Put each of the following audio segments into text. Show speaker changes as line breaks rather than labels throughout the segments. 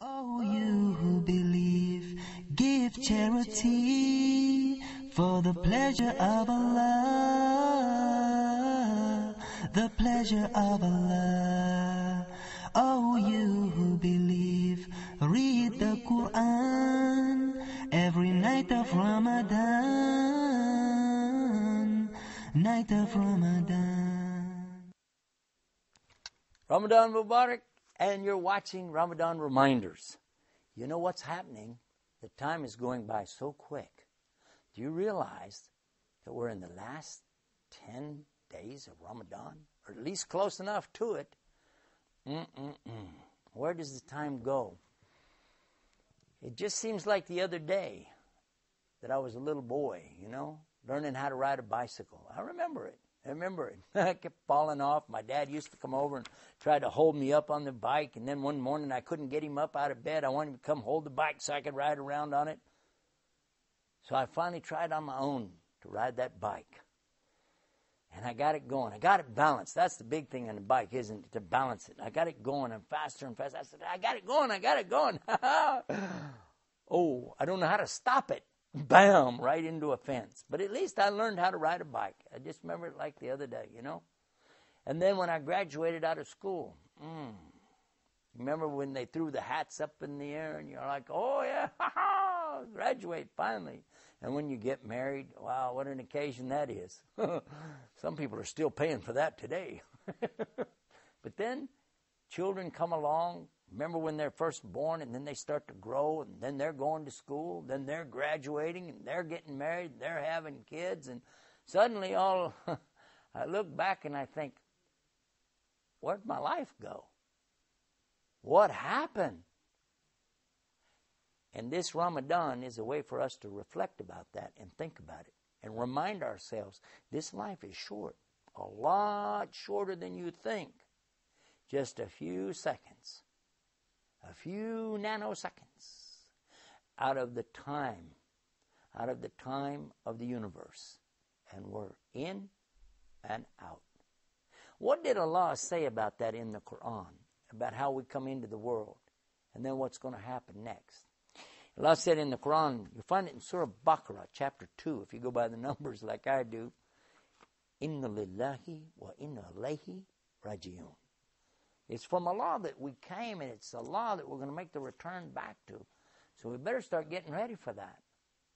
Oh, you who believe, give charity for the pleasure of Allah, the pleasure of Allah. Oh, you who believe, read the Quran every night of Ramadan, night of Ramadan.
Ramadan Mubarak, and you're watching Ramadan Reminders. You know what's happening? The time is going by so quick. Do you realize that we're in the last 10 days of Ramadan? Or at least close enough to it. Where does the time go? It just seems like the other day that I was a little boy, learning how to ride a bicycle. I remember it. I kept falling off. My dad used to come over and try to hold me up on the bike, and then one morning I couldn't get him up out of bed. I wanted him to come hold the bike so I could ride around on it. So I finally tried on my own to ride that bike. And I got it going. I got it balanced. That's the big thing on the bike, isn't it? To balance it. I got it going and faster and faster. I said, I got it going. Oh, I don't know how to stop it. Bam, right into a fence. But at least I learned how to ride a bike. I just remember it like the other day, And then when I graduated out of school, remember when they threw the hats up in the air and you're like, oh yeah, graduate finally. And when you get married, wow, what an occasion that is. Some people are still paying for that today. But then children come along. Remember when they're first born, and then they start to grow, and then they're going to school, then they're graduating, and they're getting married, and they're having kids, and suddenly I look back and I think, where'd my life go? What happened? And this Ramadan is a way for us to reflect about that and think about it and remind ourselves this life is short, a lot shorter than you think. Just a few seconds. A few nanoseconds out of the time of the universe. And we're in and out. What did Allah say about that in the Quran? About how we come into the world and then what's going to happen next? Allah said in the Quran, you find it in Surah Baqarah, chapter 2, if you go by the numbers like I do, Inna lillahi wa inna ilayhi raji'un. It's from Allah that we came, and it's Allah that we're going to make the return back to. So we better start getting ready for that.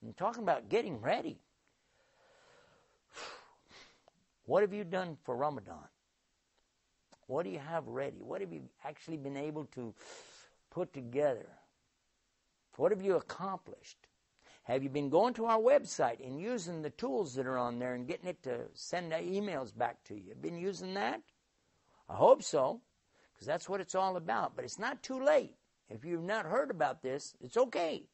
And talking about getting ready, what have you done for Ramadan? What do you have ready? What have you actually been able to put together? What have you accomplished? Have you been going to our website and using the tools that are on there and getting it to send emails back to you? Been using that? I hope so. Because that's what it's all about. But it's not too late. If you've not heard about this, it's okay.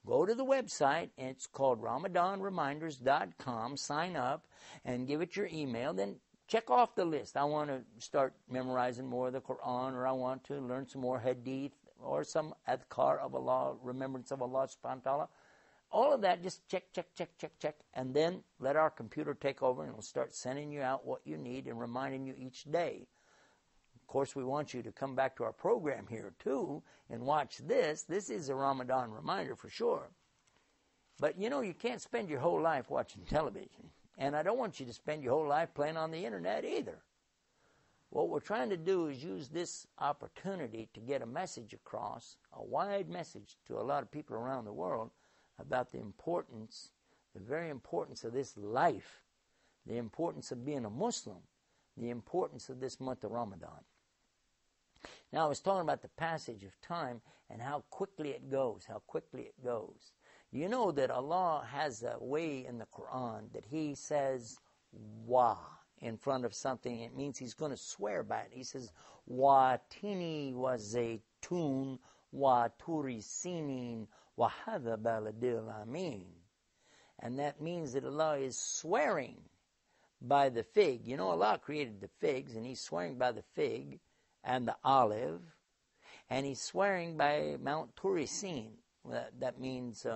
Go to the website, and it's called RamadanReminders.com. Sign up and give it your email. Then check off the list. I want to start memorizing more of the Quran, or I want to learn some more hadith, or some adhkar of Allah, remembrance of Allah subhanahu wa ta'ala. All of that, just check. And then let our computer take over, and it'll start sending you out what you need and reminding you each day. Of course, we want you to come back to our program here, too, and watch this. This is a Ramadan reminder for sure. But, you can't spend your whole life watching television. And I don't want you to spend your whole life playing on the internet either. What we're trying to do is use this opportunity to get a message across, a wide message to a lot of people around the world about the very importance of this life, the importance of being a Muslim, the importance of this month of Ramadan. Now, I was talking about the passage of time and how quickly it goes. You know that Allah has a way in the Quran that He says, wa, in front of something. It means He's going to swear by it. He says, wa tini wa zaytun wa turi sinin wa hadha baladil amin. And that means that Allah is swearing by the fig. Allah created the figs, and He's swearing by the fig and the olive, and He's swearing by Mount Turisin. That means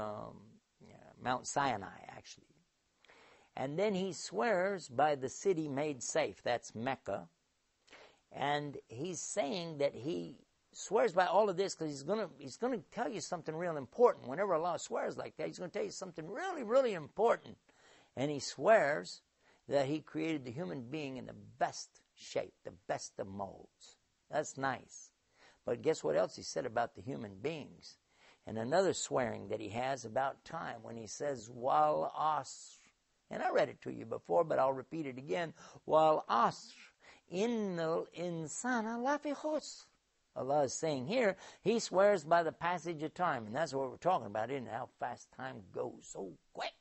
Mount Sinai, actually. And then He swears by the city made safe. That's Mecca. And He's saying that He swears by all of this because he's gonna tell you something real important. Whenever Allah swears like that, He's going to tell you something really, really important. And He swears that He created the human being in the best shape, the best of molds. That's nice. But guess what else He said about the human beings? And another swearing that He has about time when He says, Wal asr. And I read it to you before, but I'll repeat it again. Wal asr, innal insana lafi khusr. Allah is saying here, He swears by the passage of time. And that's what we're talking about, isn't it? How fast time goes, so quick.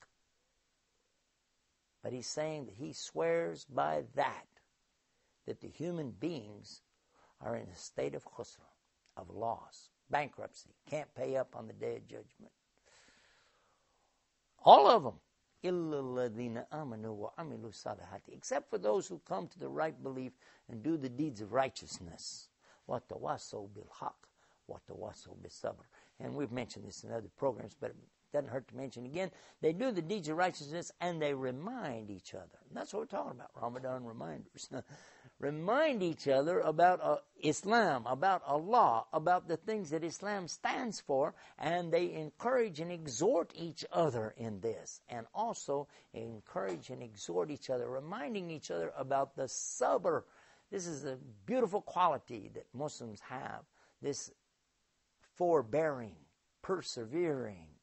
But He's saying that He swears by that the human beings are in a state of khusr, of loss, bankruptcy, can't pay up on the day of judgment. All of them. Except for those who come to the right belief and do the deeds of righteousness. وَتَوَاسَوْا بِالْحَقِّ وَتَوَاسَوْا بِالصَّبْرِ. And we've mentioned this in other programs, but it doesn't hurt to mention again. They do the deeds of righteousness and they remind each other. And that's what we're talking about, Ramadan reminders. Remind each other about Islam, about Allah, about the things that Islam stands for, and they encourage and exhort each other in this. And also encourage and exhort each other, reminding each other about the sabr. This is a beautiful quality that Muslims have, this forbearing, persevering,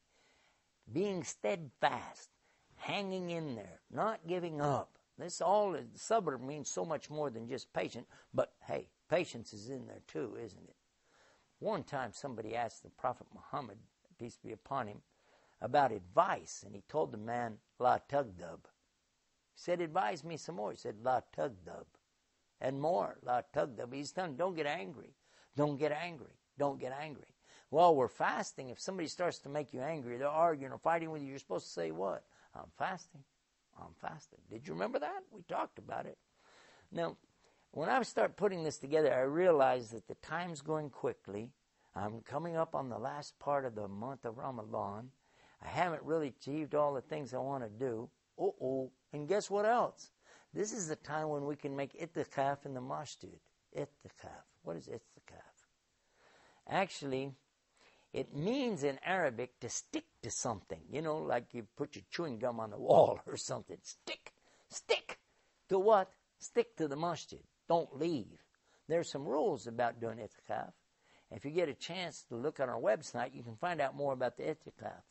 being steadfast, hanging in there, not giving up. This all, sabr means so much more than just patient, but hey, patience is in there too, isn't it? One time somebody asked the Prophet Muhammad, peace be upon him, about advice, and he told the man, La tagdab. He said, advise me some more. He said, La tagdab. And more, La tagdab. He's telling him, don't get angry. Don't get angry. Don't get angry. While we're fasting, if somebody starts to make you angry, they're arguing or fighting with you, you're supposed to say what? I'm fasting. I'm fasting. Did you remember that? We talked about it. Now, when I start putting this together, I realize that the time's going quickly. I'm coming up on the last part of the month of Ramadan. I haven't really achieved all the things I want to do. And guess what else? This is the time when we can make itikaf in the masjid. Itikaf. What is itikaf? Actually, it means in Arabic to stick to something. You know, like you put your chewing gum on the wall or something. Stick. Stick to what? Stick to the masjid. Don't leave. There's some rules about doing itikaf. If you get a chance to look on our website, you can find out more about the itikaf.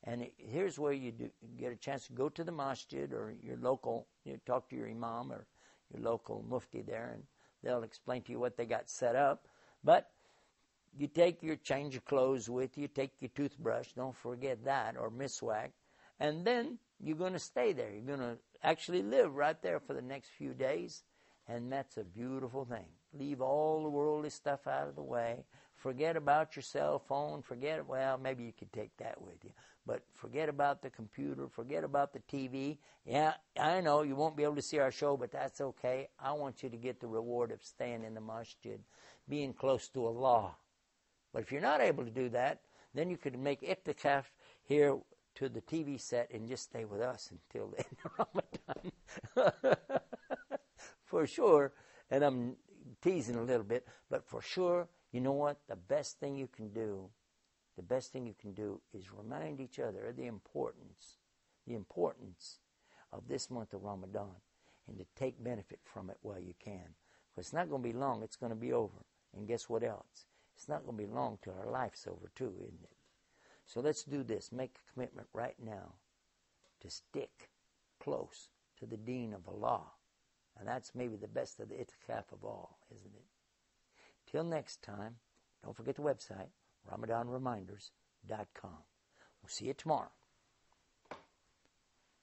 And here's where you get a chance to go to the masjid or your local, talk to your imam or your local mufti there, and they'll explain to you what they got set up. But you take your change of clothes with you, take your toothbrush, don't forget that, or miswak, and then you're going to stay there. You're going to actually live right there for the next few days, and that's a beautiful thing. Leave all the worldly stuff out of the way. Forget about your cell phone. Well, maybe you could take that with you, but forget about the computer. Forget about the TV. Yeah, I know you won't be able to see our show, but that's okay. I want you to get the reward of staying in the masjid, being close to Allah. But if you're not able to do that, then you could make itikaf here to the TV set and just stay with us until the end of Ramadan. For sure, and I'm teasing a little bit, but for sure, you know what? The best thing you can do is remind each other of the importance of this month of Ramadan and to take benefit from it while you can. Because it's not going to be long, it's going to be over. And guess what else? It's not going to be long till our life's over too, isn't it? So let's do this. Make a commitment right now to stick close to the deen of Allah. And that's maybe the best of the itikaf of all, isn't it? Till next time, don't forget the website, RamadanReminders.com. We'll see you tomorrow.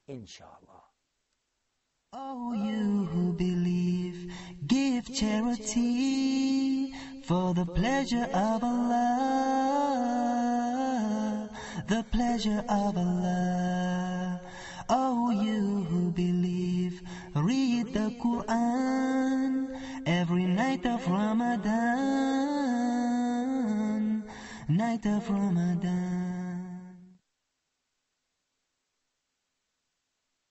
Inshallah.
Oh, you who believe, give charity for the pleasure of Allah, the pleasure of Allah. Oh, you who believe, read the Quran every night of Ramadan, night of Ramadan.